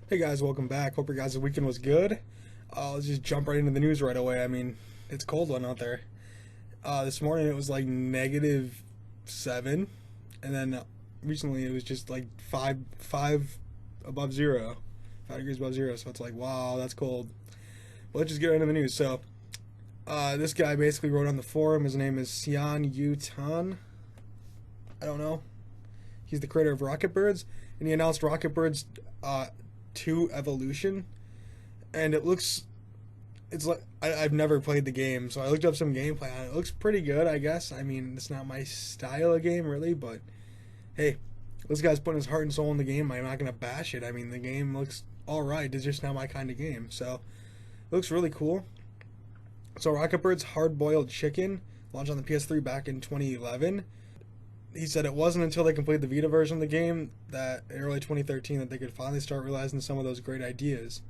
Hey guys, welcome back. Hope your guys' weekend was good. Let's just jump right into the news right away. It's a cold one out there. This morning it was like -7, and then recently it was just like five above zero, 5 degrees above zero. So it's like, wow, that's cold. But let's just get right into the news. So, this guy basically wrote on the forum. His name is Xian Yu Tan. I don't know. He's the creator of Rocketbirds, and he announced Rocketbirds 2 Evolution, and it's like I've never played the game, so I looked up some gameplay on it. It looks pretty good, I guess. It's not my style of game really, but hey, this guy's putting his heart and soul in the game. I'm not gonna bash it. The game looks all right. It's just not my kind of game, so it looks really cool. So Rocketbird's Hard Boiled Chicken launched on the PS3 back in 2011. He said it wasn't until they completed the Vita version of the game that in early 2013 that they could finally start realizing some of those great ideas.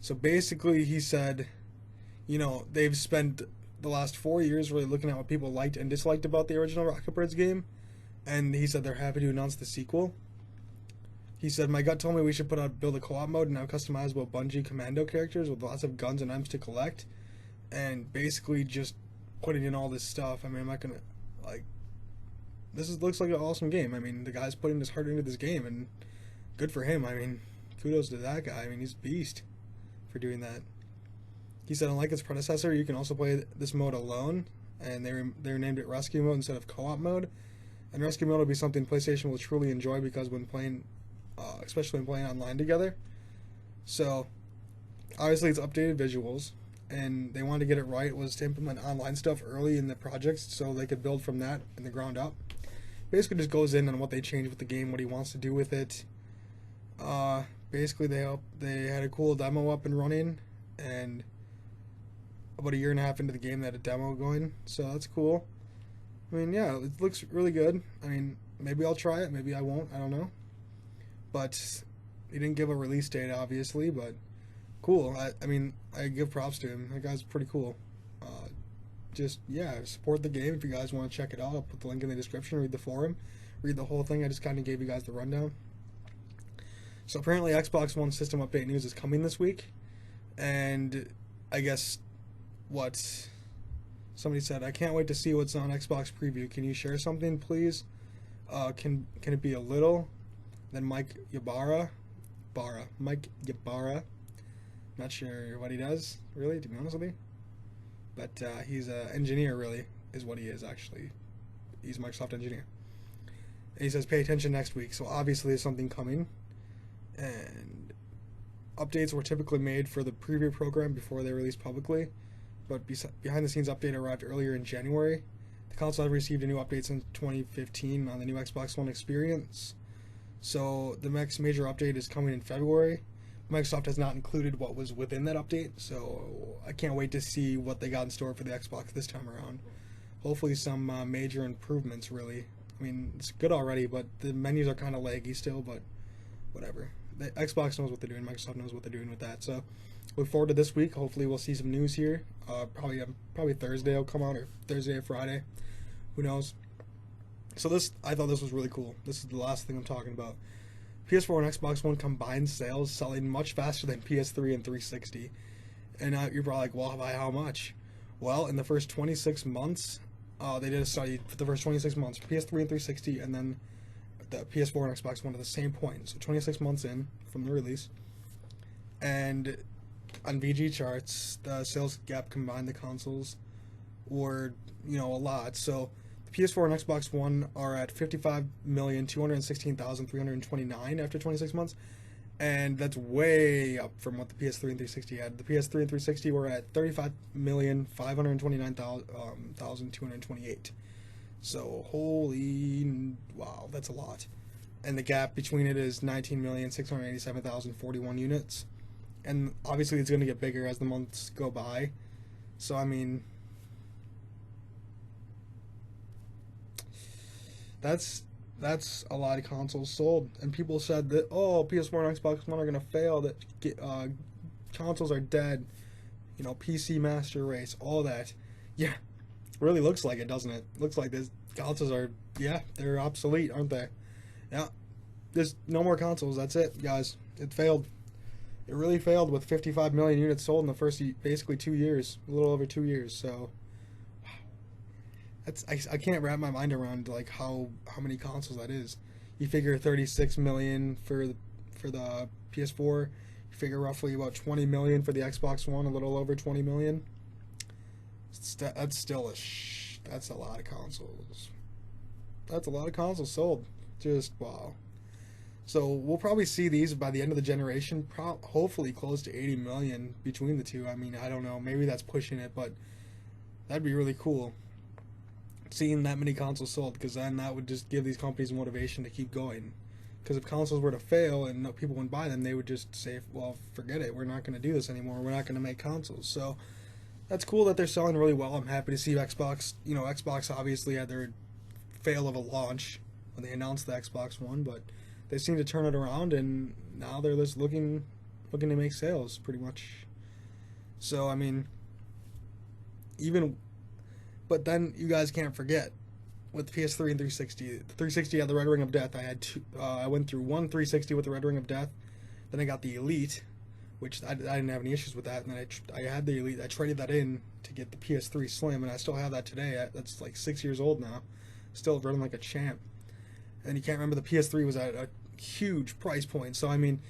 So basically, he said, they've spent the last 4 years really looking at what people liked and disliked about the original Rocketbirds game, and he said they're happy to announce the sequel. He said, "My gut told me we should build a co-op mode and have customizable Bungie commando characters with lots of guns and items to collect, and basically just putting in all this stuff. I'm not gonna like." Looks like an awesome game. The guy's putting his heart into this game, and good for him. Kudos to that guy. He's a beast for doing that. He said, unlike its predecessor, you can also play this mode alone, and they named it Rescue Mode instead of Co-op Mode. And Rescue Mode will be something PlayStation will truly enjoy because when playing, especially when playing online together. So, obviously, it's updated visuals, and they wanted to get it right was to implement online stuff early in the projects so they could build from that in the ground up. Basically just goes in on what they changed with the game, what he wants to do with it. Basically they had a cool demo up and running, and about a year and a half into the game they had a demo going, so that's cool. Yeah, it looks really good. Maybe I'll try it, maybe I won't, I don't know. But he didn't give a release date, obviously, but cool. I give props to him. That guy's pretty cool. Support the game if you guys want to check it out. I'll put the link in the description. Read the forum, read the whole thing. I just kind of gave you guys the rundown. So apparently Xbox One system update news is coming this week, and I guess what somebody said, I can't wait to see what's on Xbox preview. Can you share something, please? Can it be a little? Then Mike Ybarra, not sure what he does really, to be honest with you. But he's an engineer, really, is what he is, actually. He's a Microsoft engineer. And he says, pay attention next week. So obviously there's something coming. And updates were typically made for the preview program before they released publicly. But behind-the-scenes update arrived earlier in January. The console had received a new update since 2015 on the new Xbox One experience. So the next major update is coming in February. Microsoft has not included what was within that update, so I can't wait to see what they got in store for the Xbox this time around. Hopefully some major improvements, really. It's good already, but the menus are kind of laggy still, but whatever. The Xbox knows what they're doing, Microsoft knows what they're doing with that, so look forward to this week. Hopefully we'll see some news here. Probably Thursday will come out, or Thursday or Friday. Who knows? So I thought this was really cool. This is the last thing I'm talking about. PS4 and Xbox One combined sales selling much faster than PS3 and 360. And you're probably like, well, by how much? Well, in the first 26 months, they did a study for the first 26 months, PS3 and 360, and then the PS4 and Xbox One at the same point. So 26 months in from the release. And on VG charts, the sales gap combined the consoles were, a lot. So PS4 and Xbox One are at 55,216,329 after 26 months, and that's way up from what the PS3 and 360 had. The PS3 and 360 were at 35,529,228. So holy wow, that's a lot. And the gap between it is 19,687,041 units. And obviously it's going to get bigger as the months go by. So that's a lot of consoles sold, and people said that PS4 and Xbox One are gonna fail, that consoles are dead, PC master race, all that. Yeah, really looks like it, doesn't it? Looks like this consoles are they're obsolete, aren't they? Yeah, there's no more consoles. That's it, guys. It failed. it really failed with 55 million units sold in the first basically 2 years, a little over 2 years. So that's I can't wrap my mind around like how many consoles that is. You figure 36 million for the PS4. You figure roughly about 20 million for the Xbox One, a little over 20 million. That's still that's a lot of consoles. That's a lot of consoles sold. Just wow. So we'll probably see these by the end of the generation, hopefully close to 80 million between the two. I mean, I don't know, maybe that's pushing it, but that'd be really cool seeing that many consoles sold, because then that would just give these companies motivation to keep going. Because if consoles were to fail and no people wouldn't buy them, they would just say, well, forget it, we're not going to do this anymore, we're not going to make consoles. So that's cool that they're selling really well. I'm happy to see Xbox, Xbox obviously had their fail of a launch when they announced the Xbox One, but they seem to turn it around, and now they're just looking to make sales pretty much. So I mean, but then you guys can't forget with PS3 and 360. The 360 had the Red Ring of Death. I went through one 360 with the Red Ring of Death. Then I got the Elite, which I didn't have any issues with that. And then I had the Elite. I traded that in to get the PS3 Slim, and I still have that today. That's like 6 years old now. Still running like a champ. And you can't remember the PS3 was at a huge price point. So I mean,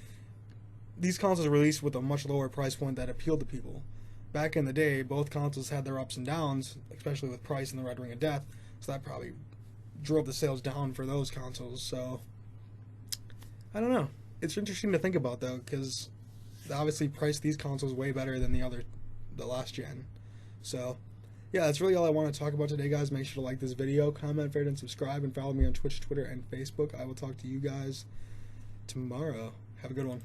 these consoles released with a much lower price point that appealed to people. Back in the day, both consoles had their ups and downs, especially with price and the Red Ring of Death. So that probably drove the sales down for those consoles. So I don't know. It's interesting to think about though, because they obviously priced these consoles way better than the last gen. So yeah, that's really all I want to talk about today, guys. Make sure to like this video, comment, favorite, and subscribe, and follow me on Twitch, Twitter, and Facebook. I will talk to you guys tomorrow. Have a good one.